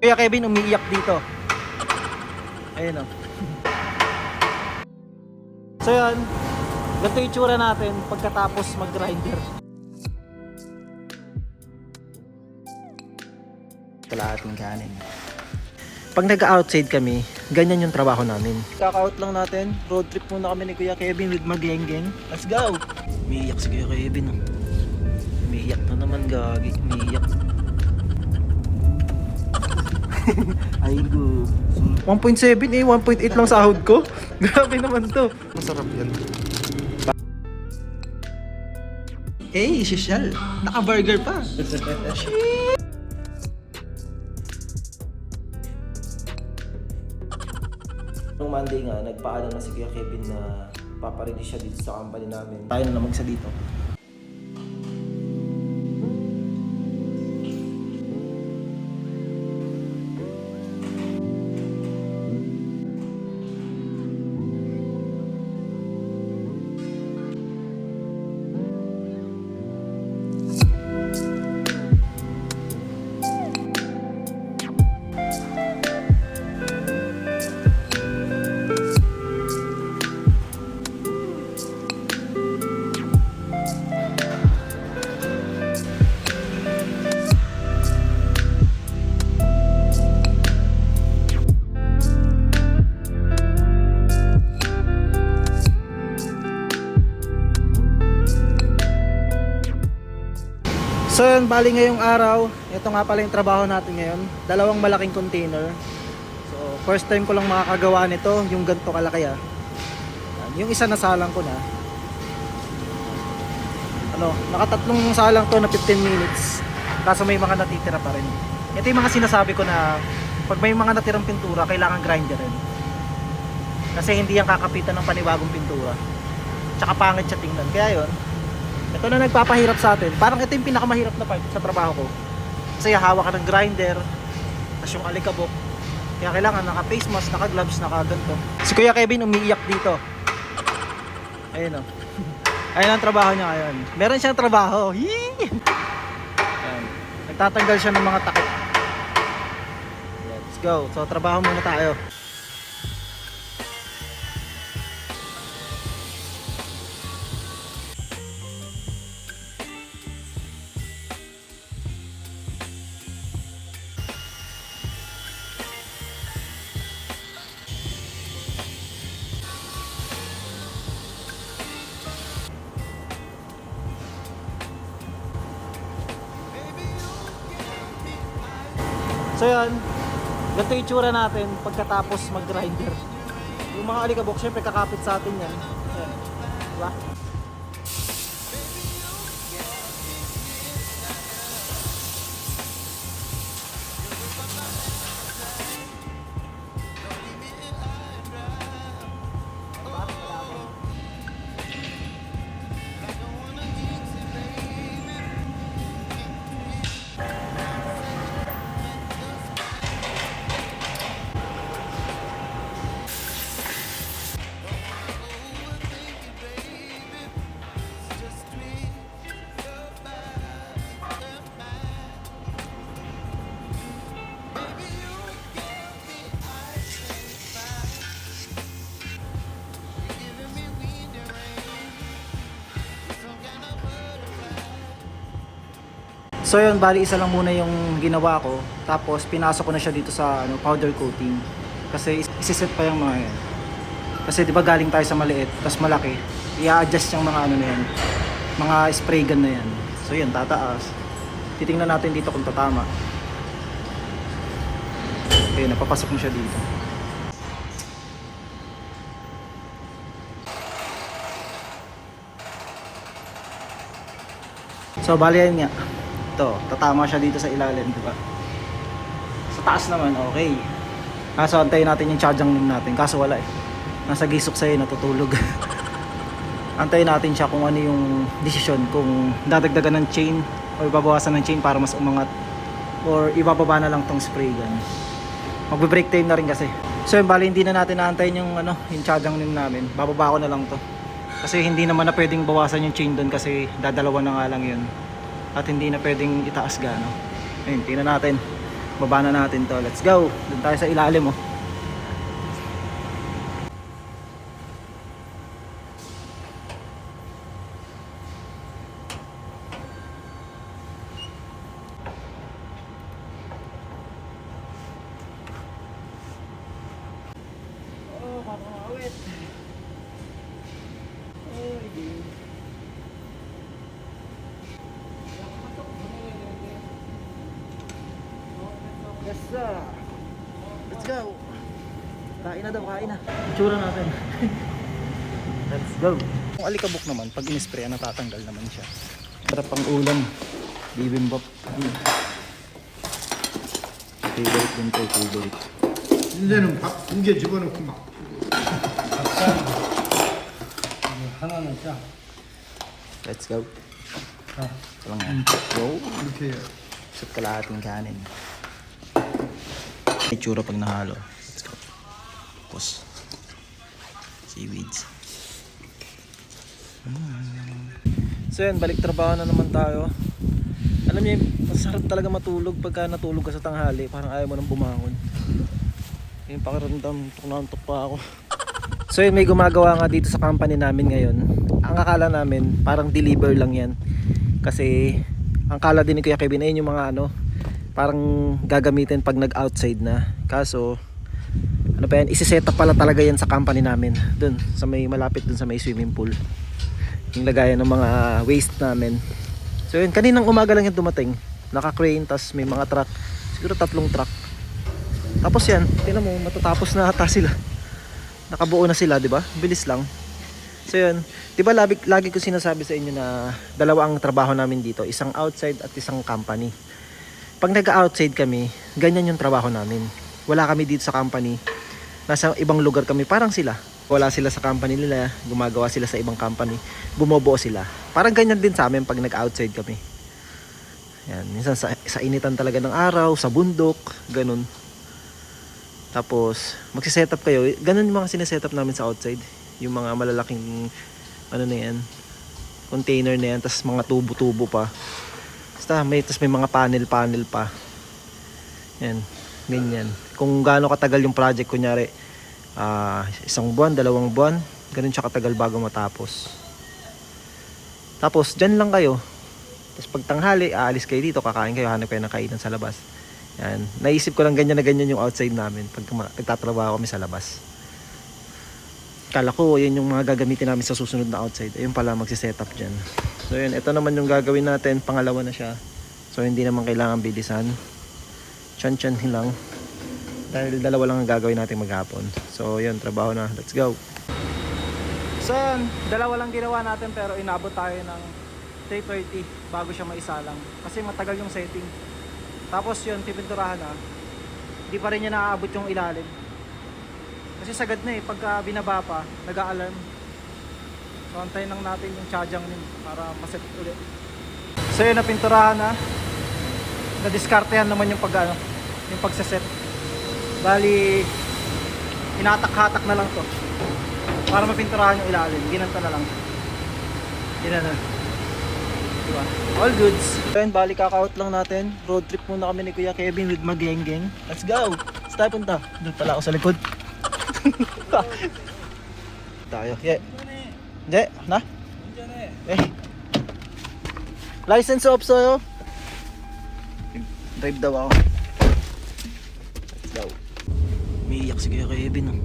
Kuya Kevin umiiyak dito. Ayun o. So yun, ganito yung itsura natin pagkatapos mag-grinder. Kalahating kanin. Pag nag-outside kami, ganyan yung trabaho namin. Kaka-out lang natin, road trip muna kami ni Kuya Kevin with Magengeng. Let's go! Umiiyak si Kuya Kevin. Oh. Umiiyak na naman, gagi. Umiiyak. Ay go. 1.7 eh, 1.8 lang sahod ko. Grabe naman to. Masarap yan. Hey, social. Naka-burger pa. Nung Monday nga, nagpaalam na si Kuya Kevin na papaready siya dito sa company namin. Tayo na naman sa dito. So yun, bali ngayong araw, ito nga pala yung trabaho natin ngayon. Dalawang malaking container. So first time ko lang makakagawa nito, yung ganito kalaki ah. Yung isa nasalang ko na. Nakatatlong salang to na 15 minutes. Kaso may mga natitira pa rin. Ito yung mga sinasabi ko na pag may mga natirang pintura, kailangan grinderin. Kasi hindi yan kakapitan ng panibagong pintura. Tsaka pangit siya tingnan. Kaya yun, ito na nagpapahirap sa atin. Parang ito yung pinakamahirap na part sa trabaho ko. Kasi hawak ka ng grinder, tapos yung alikabok. Kaya kailangan naka-face mask, naka-gloves, naka-ganto. Si Kuya Kevin umiiyak dito. Ayun o. Ayun ang trabaho niya ngayon. Meron siyang trabaho. Yee! Ayan. Nagtatanggal siya ng mga takip. Let's go. So trabaho muna tayo. So yun, ganito yung itsura natin pagkatapos mag-grinder. Yung mga alikabok, syempre kakapit sa atin yan. Ayan. Diba? So yun, bali isa lang muna yung ginawa ko. Tapos pinasok ko na siya dito sa powder coating. Kasi isiset pa yung mga yan. Kasi di ba galing tayo sa maliit, tapos malaki. I-adjust yung mga na yan. Mga spray gun na yan. So yun, tataas. Titingnan natin dito kung tatama. Okay, napapasok mo siya dito. So bali yan nga. Ito, tatama siya dito sa ilalim, di ba? Sa taas naman, okay. Kaso antayin natin yung charging rim natin. Kaso wala eh. Nasa gisok sa'yo, natutulog. Antayin natin siya kung ano yung desisyon. Kung dadagdagan ng chain o ibabawasan ng chain para mas umangat. Or ibababa na lang tong spray gun. Magbe-break time na rin kasi. So yun, bali hindi na natin naantayin yung, yung charging rim namin. Bababa ko na lang to. Kasi hindi naman na pwedeng bawasan yung chain doon kasi dadalawa na nga lang yun. At hindi na pwedeng itaas gano. Ayun, tingnan natin. Baba na natin to. Let's go. Doon tayo sa ilalim, oh. Oh, makakawit. Yes sir. Let's go. Kain na daw, kain na. Itsura natin. Let's go. Yung alikabok naman, pag in-spray, natatanggal naman siya. Sarap pang ulam. Bibimbap. Favorite din to, favorite. 이제는 밥 2개 집어넣고 막 하나는 짜. Let's go. Ito lang yan. Go. 이렇게 Sut kalahating kanin. Itsura pag nahalo. Let's go. Tapos seaweeds. So yan, balik trabaho na naman tayo. Alam niyo, masarap talaga matulog pagka natulog ka sa tanghali. Parang ayaw mo nang bumangon. Yung pakiramdam, tuk pa ako. So yun, may gumagawa nga dito sa company namin ngayon. Ang akala namin, parang deliver lang yan. Kasi ang akala din ni Kuya Kevin ay yung mga ano, parang gagamitin pag nag-outside na. Kaso ano pa yan, isi-set up pala talaga yan sa company namin. Dun, sa may malapit dun sa may swimming pool. Yung lagayan ng mga waste namin. So yun, kaninang umaga lang yan dumating. Naka-crane, tas may mga truck. Siguro 3 truck. Tapos yan, tingnan mo, matatapos na ata sila. Nakabuo na sila, di ba? Bilis lang. So yun, di ba lagi ko sinasabi sa inyo na dalawa ang trabaho namin dito. Isang outside at isang company. Pag nag-outside kami, ganyan yung trabaho namin. Wala kami dito sa company. Nasa ibang lugar kami, parang sila. Wala sila sa company nila, gumagawa sila sa ibang company. Bumubuo sila. Parang ganyan din sa amin pag nag-outside kami. Yan, minsan sa initan talaga ng araw, sa bundok, ganun. Tapos, magsisetup kayo. Ganun yung mga sinesetup namin sa outside. Yung mga malalaking, ano na yan, container na yan. Tapos mga tubo-tubo pa. Tapos may mga panel pa. Yan, ganyan. Kung gaano katagal yung project, kunyari, 1 buwan, 2 buwan, ganun siya katagal bago matapos. Tapos, dyan lang kayo. Tapos pag tanghali, aalis kayo dito, kakain kayo, hanap kayo ng kainan sa labas. Yan. Naisip ko lang ganyan na ganyan yung outside namin pag nagtatrabaho kami sa labas. Kala ko yun yung mga gagamitin namin sa susunod na outside. Ayun pala, magsisetup dyan. So yun, ito naman yung gagawin natin. Pangalawa na siya. So hindi naman kailangan bilisan. Chan-chan lang. Dahil dalawa lang ang gagawin natin maghapon. So yun, trabaho na. Let's go. So yun, dalawa lang ginawa natin pero inabot tayo ng 3:30 bago siya maisalang. Kasi matagal yung setting. Tapos yun, pipinturahan na. Hindi pa rin niya naaabot yung ilalim. Kasi sagad na eh, pagka binaba pa, nag-a-alarm. So antayin lang natin yung tsadyang yun para maset ulit. So yun, napinturahan na. Nadiskartehan naman yung yung pagsaset. Bali, inatak-hatak na lang to. Para mapinturahan yung ilalim. Ginanta na lang. Ginanta. Diba? All goods. Then, bali kaka-out lang natin. Road trip muna kami ni Kuya Kevin with Magengeng. Let's go! Saan tayo punta? Doon pala ako sa likod. Tayo. Yeah. Hindi? Na? Eh. License off sa'yo. Drive daw ako. Let's go. Umiiyak si Kuya Kevin. Oh.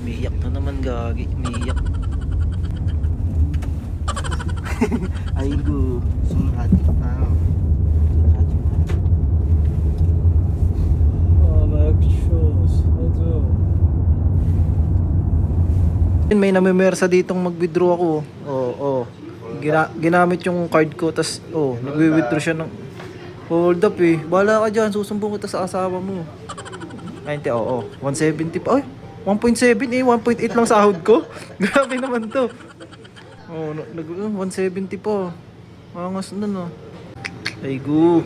Umiiyak na naman, gagi. Umiiyak. Aigo. Sulhati tao. Mag-shows. May namimersa ditong mag-withdraw ako. Oo. Ginamit yung card ko. Tas, nag-withdraw siya ng... Hold up eh. Bahala ka dyan. Susumbong kita sa asawa mo. 90, 170 pa. Ay, 1.7 eh. 1.8 lang sahod ko. Grabe naman to. 170 pa. Angas na no. Ay go.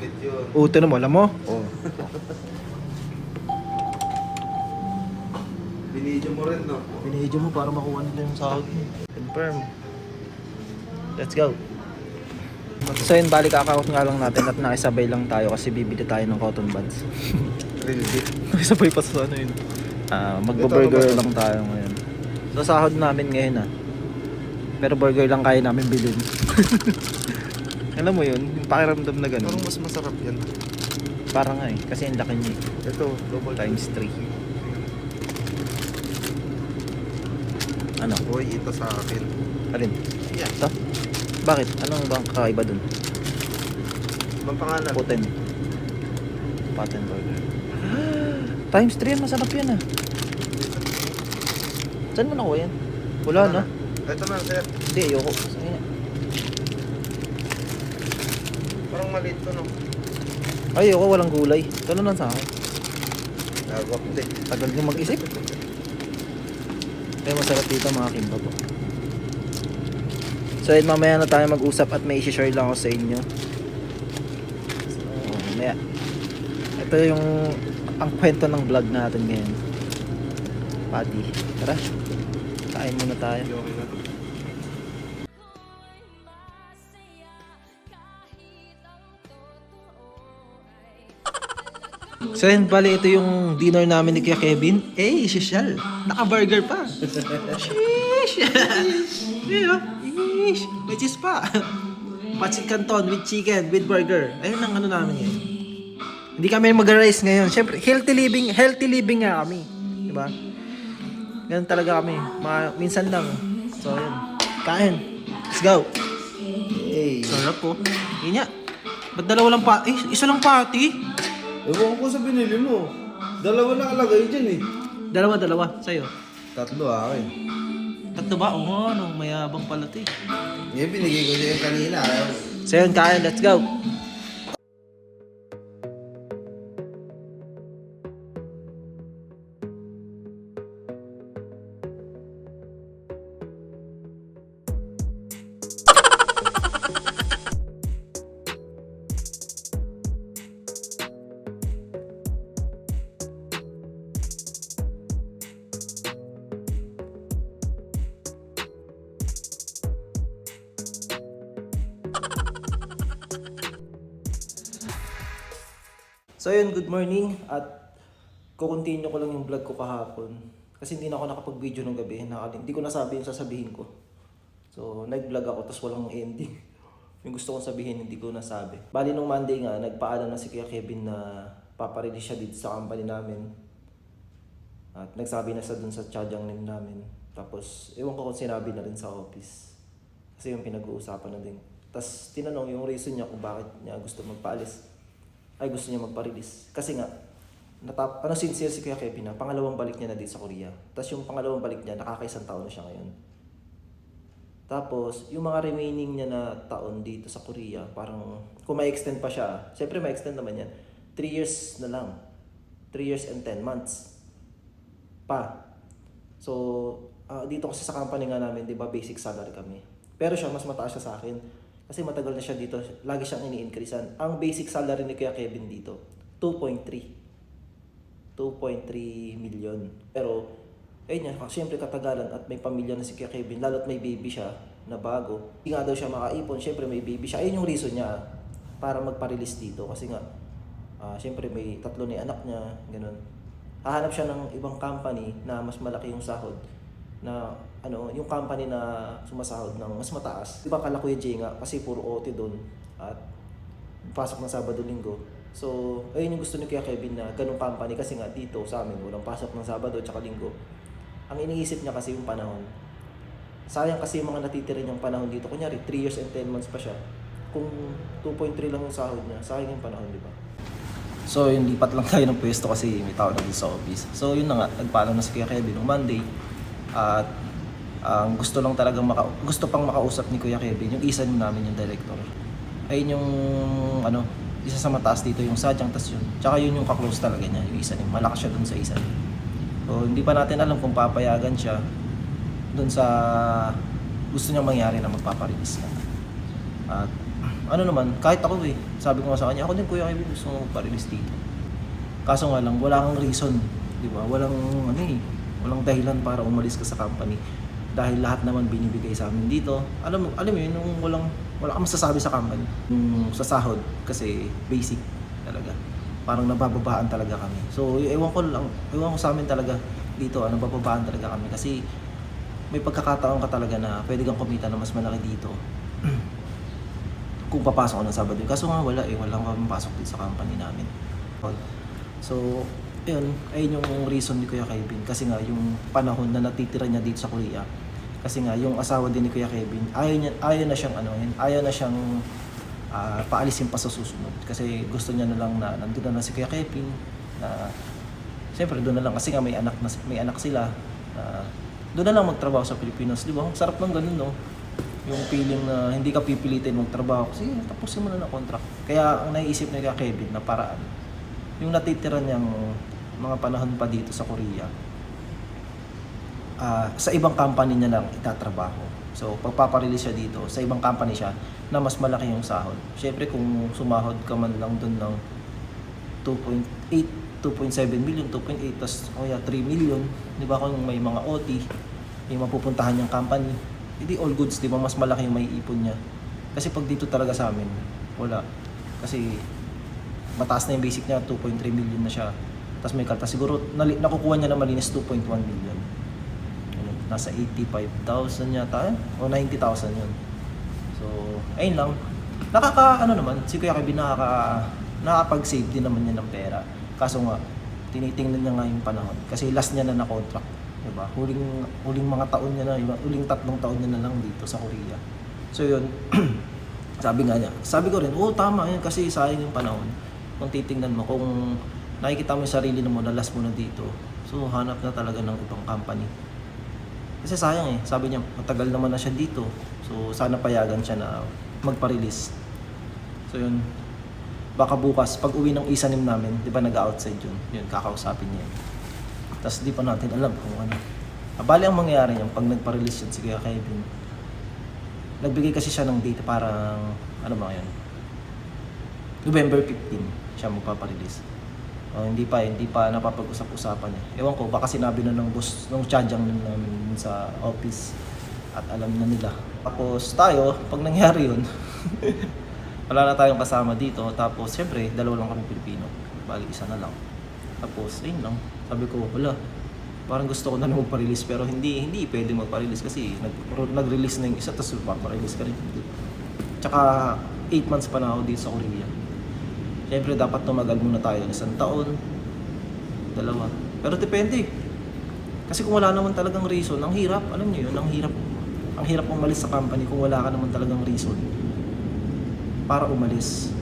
Ito na mo, alam mo? binidyo mo rin, no? Binidyo mo para makuha nila yung sahod mo. Confirm. Let's go. So yun, balik kakakot nga lang natin at nakisabay lang tayo kasi bibili tayo ng cotton buds. Really? Nakisabay pa sa ano yun. Magbo-burger lang tayo ngayon. So sahod namin ngayon Pero burger lang kaya namin bilhin. Alam mo yun, yung pakiramdam na ganun. Parang mas masarap yan. Parang nga kasi ang laki niya Ito, double times 3. Ano? Boy, ito sa akin. Alin? Yan. Ito? Bakit? Anong bang kakaiba dun? Ibang pangalan. Putin. Putin burger. Times 3 yan, masarap yan Saan mo nakuha yan? Wala na. Ito na, sir. Hindi, ayoko. Sige na. Parang maliit to, no? Ay, ayoko, walang gulay. Ito na lang sa akin. Nagwap din. Tagal nyo mag-isip. Kaya masarap dito mga kimbap po. So yun, mamaya na tayo mag-usap at may isi-share lang ako sa inyo. So, mamaya. Ito yung ang kwento ng vlog natin ngayon. Pati. Tara. Kain muna tayo. Okay na. So yun, bali ito yung dinner namin ni Kuya Kevin. Social. Naka-burger pa. Sheesh. Ish. May cheese pa. Pancit canton with chicken, with burger. Ayun ang ano namin ngayon. Hindi kami mag-rice ngayon. Siyempre, healthy living nga kami. Diba? Ganun talaga kami. Minsan lang. So yun. Kain. Let's go. Hey. Sarap po. Yun nga. Ba't dalawa lang pa? Isa lang pati. Ewan ko sa binili mo. Dalawa na kalagay dyan eh. Dalawa. Sa'yo. Tatlo akin. Tatlo ba? Oo, mayabang pala ito Yan, binigay ko siya kanina. So yun, kain. Let's go. So yun, good morning at kukontinue ko lang yung vlog ko kahapon kasi hindi na ako nakapag-video ng gabi, hindi ko nasabi yung sasabihin ko. So nag-vlog ako tapos walang ending. Yung gusto kong sabihin hindi ko nasabi. Bali nung Monday nga, nagpaalam na si Kuya Kevin na paparelease siya dito sa company namin. At nagsabi na siya dun sa tsadyang name namin. Tapos ewan ko kung sinabi na rin sa office. Kasi yung pinag-uusapan na din. Tapos tinanong yung reason niya kung bakit niya gusto magpaalis. Ay gusto niya magpa-release. Kasi nga, sincere si Kuya Kevin na pangalawang balik niya na dito sa Korea. Tapos yung pangalawang balik niya, nakakaisang taon na siya ngayon. Tapos, yung mga remaining niya na taon dito sa Korea, parang kung may extend pa siya, siyempre may extend naman yan, 3 years na lang. 3 years and 10 months. Pa. So, dito kasi sa company nga namin, di ba, basic salary kami. Pero siya, mas mataas siya sa akin. Kasi matagal na siya dito, lagi siyang ini-increasean. Ang basic salary ni Kuya Kevin dito, 2.3 million. Pero, ayun yan, siyempre katagalan at may pamilya na si Kuya Kevin, lalo't may baby siya na bago. Hindi nga daw siya makaipon, siyempre may baby siya. Ayun yung reason niya para magpa-release dito. Kasi nga, siyempre may 3 na anak niya, ganun. Hahanap siya ng ibang company na mas malaki yung sahod. Na yung company na sumasahod ng mas mataas. Di ba kala Kuya Jay nga, kasi puro OT doon at pasok ng Sabado-Linggo. So, ayun yung gusto ni Kuya Kevin na ganung company kasi nga dito sa amin walang pasok ng Sabado at Linggo. Ang iniisip niya kasi yung panahon. Sayang kasi yung mga natitira niyang panahon dito. Kunyari, 3 years and 10 months pa siya. Kung 2.3 lang yung sahod niya, sayang yung panahon, di ba? So, yung lipat lang tayo ng pwesto kasi may tao na dito sa office. So, yun na nga, nagpaalam na si Kuya Kevin noong Monday. At gusto lang talagang gusto pang makausap ni Kuya Kevin yung isa namin yung director. Ayun yung isa sa mataas dito yung sadyang tas yun. Tsaka yun yung ka-close talaga niya, yung isa niya. Malakas siya dun sa isa niya. So hindi pa natin alam kung papayagan siya dun sa gusto niyang mangyari na magpaparelease na. At naman, kahit ako sabi ko nga sa kanya, ako din Kuya Kevin gusto mo magparelease dito. Kaso nga lang, wala kang reason, di ba? Walang dahilan para umalis ka sa company. Dahil lahat naman binibigay sa amin dito. Alam mo yun, nung wala kang masasabi sa company. Sa sahod, kasi basic talaga. Parang nabababaan talaga kami. So, ewan ko sa amin talaga dito, nabababaan talaga kami. Kasi may pagkakataon ka talaga na pwede kang kumita na mas malaki dito. Kung papasok ko ng Sabado. Kaso nga walang papasok dito sa company namin. So, ayun yung reason ni Kuya Kevin. Kasi nga, yung panahon na natitira niya dito sa Korea, kasi nga, yung asawa din ni Kuya Kevin, ayaw na siyang paalisin pa sa susunod. Kasi gusto niya na lang na nandun na lang si Kuya Kevin, na siyempre doon na lang kasi nga may anak sila, doon na lang magtrabaho sa Pilipinas, di ba? Sarap ng ganun, no? Yung feeling na hindi ka pipilitin magtrabaho, sige, tapusin mo na ng contract. Kaya ang naiisip ni Kuya Kevin na paraan, yung natitira niyang mga panahon pa dito sa Korea, sa ibang company niya lang itatrabaho. So, pagpaparelease siya dito, sa ibang company siya na mas malaki yung sahod. Siyempre, kung sumahod ka man lang dun ng 2.7 million, 2.8, tas kaya 3 million, di ba, kung may mga OT, may mapupuntahan niyang company, hindi all goods, di ba, mas malaki yung may ipon niya. Kasi pag dito talaga sa amin, wala. Kasi mataas na yung basic niya, 2.3 million na siya. Tapos may kalta, siguro nakukuha niya na malinis 2.1 million. Nasa 85,000 yata o 90,000 yun. So, ayun lang. Naman, si Kuya Kevin nakakapag-save din naman niya ng pera. Kaso nga, tinitingnan niya nga yung panahon. Kasi last niya na na-contract. Diba? Huling mga taon niya na, huling 3 taon niya na lang dito sa Korea. So yun, sabi ko rin, tama yun kasi sayang yung panahon. Kung titingnan mo, kung nakikita mo yung sarili mo na last mo na dito, so hanap na talaga ng ibang company. Kasi sayang sabi niya, matagal naman na siya dito. So sana payagan siya na magpa-release. So yun, baka bukas, pag uwi ng isanim namin, di ba nag-outside yun, kakausapin niya yun. Tapos di pa natin alam kung ano. Bali ang mangyayari niyan, pag nagpa-release yun si Kuya Kevin, nagbigay kasi siya ng date parang, ano ba yun? November 15, siya magpapa-release. Hindi pa napapag-usap-usapan eh. Ewan ko, baka sinabi na ng boss, ng tsadyang namin sa office at alam na nila. Tapos tayo, pag nangyari yun, wala na tayong kasama dito. Tapos syempre, 2 lang kami Pilipino. Bali, 1 na lang. Tapos, ayun lang. Sabi ko, wala. Parang gusto ko na magpa-release pero hindi pwede magpa-release kasi nag-release na yung isa tapos magpa-release ka rin. Tsaka 8 months pa na ako dito sa Korea. Siyempre dapat tumagal muna tayo ng 1 taon, 2. Pero depende. Kasi kung wala naman talagang reason, ang hirap, alam niyo yun, ang hirap umalis sa company kung wala ka naman talagang reason para umalis.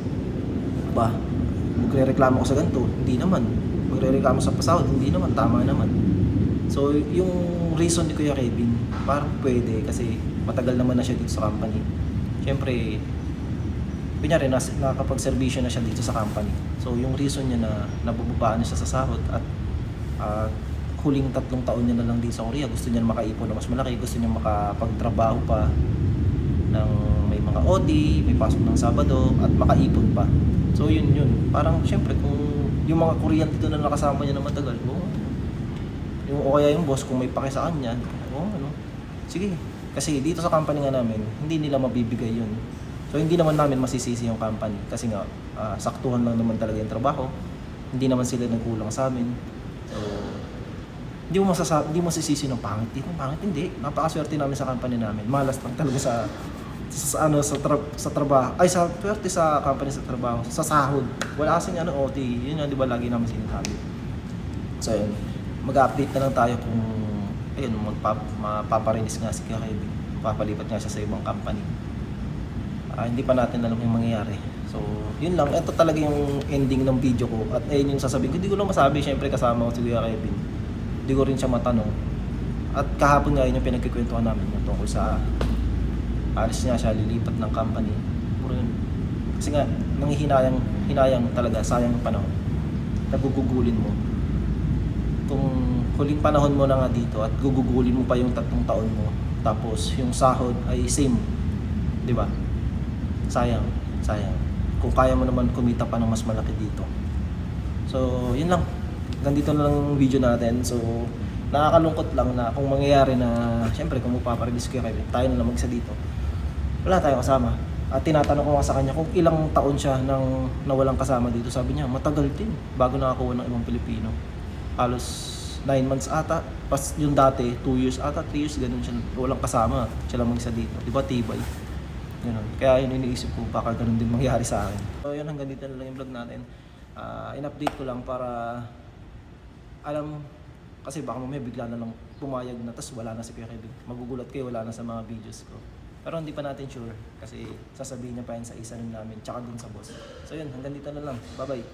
Ba, magrereklamo ko sa ganito, hindi naman. Magrereklamo sa pasahod, hindi naman, tama naman. So, yung reason ni Kuya Kevin, parang pwede kasi matagal naman na siya dito sa company. Siyempre, kunyari, nakakapag-servisyo na siya dito sa company. So, yung reason niya na nabubabaan na siya sa sahod at huling 3 taon niya na lang dito sa Korea, gusto niya makaipon na mas malaki, gusto niya makapagtrabaho pa ng may mga OT, may pasok ng Sabado, at makaipon pa. So, yun. Parang, syempre, kung yung mga Korean dito na nakasama niya na matagal, o kaya yung boss, kung may pake sa kanya, sige. Kasi dito sa company nga namin, hindi nila mabibigay yun. So hindi naman namin masisisi yung company kasi nga saktuhan lang naman talaga yung trabaho. Hindi naman sila nagkulang sa amin. So hindi mo masisisi ng pangit dito, hindi. Napakaswerte namin sa company namin. Malas lang talaga sa trabaho. Ay sa swerte sa company sa trabaho, sa sahod. Wala kasing OT. Yun nga 'di ba lagi namin sinasabi. So yun, mag-update na lang tayo kung ayun mapaparinis nga si Kuya Kevin. Papalipat nga siya sa ibang company. Hindi pa natin alam yung mangyayari. So, yun lang. Ito talaga yung ending ng video ko. At ayun yung sasabihin ko. Hindi ko lang masabi. Siyempre kasama ko si Kuya Kevin. Hindi ko rin siya matanong. At kahapon nga yun yung pinagkikwentuhan namin yung tungkol sa alis niya siya, lilipat ng company. Puro yun. Kasi nga, hinayang talaga. Sayang yung panahon. Nagugugulin mo. Kung huling panahon mo na nga dito at gugugulin mo pa yung 3 taon mo. Tapos yung sahod ay same. Di ba? Sayang. Kung kaya mo naman kumita pa ng mas malaki dito. So, yun lang. Ganito na lang yung video natin. So, nakakalungkot lang na kung mangyayari na, syempre, kung magpaparelease Kuya Kevin, tayo na lang mag-isa dito. Wala tayong kasama. At tinatanong ko nga sa kanya kung ilang taon siya nang nawalang kasama dito. Sabi niya, matagal din bago nakakuha ng ibang Pilipino. Halos 9 months ata. Pas yung dati, 2 years ata, 3 years, ganun siya. Walang kasama. Siya lang mag-isa dito. Di ba, tibay. Ganun. Kaya yun iniisip ko, baka ganun din mangyari sa akin. So yun, hanggang dito na lang yung vlog natin. In-update ko lang para alam, kasi baka mamaya bigla na lang pumayag na, tas wala na si Kuya Kevin. Magugulat kayo, wala na sa mga videos ko. Pero hindi pa natin sure kasi sasabihin niya pa yan sa isa rin namin tsaka dun sa boss. So yun, hanggang dito na lang. Bye-bye.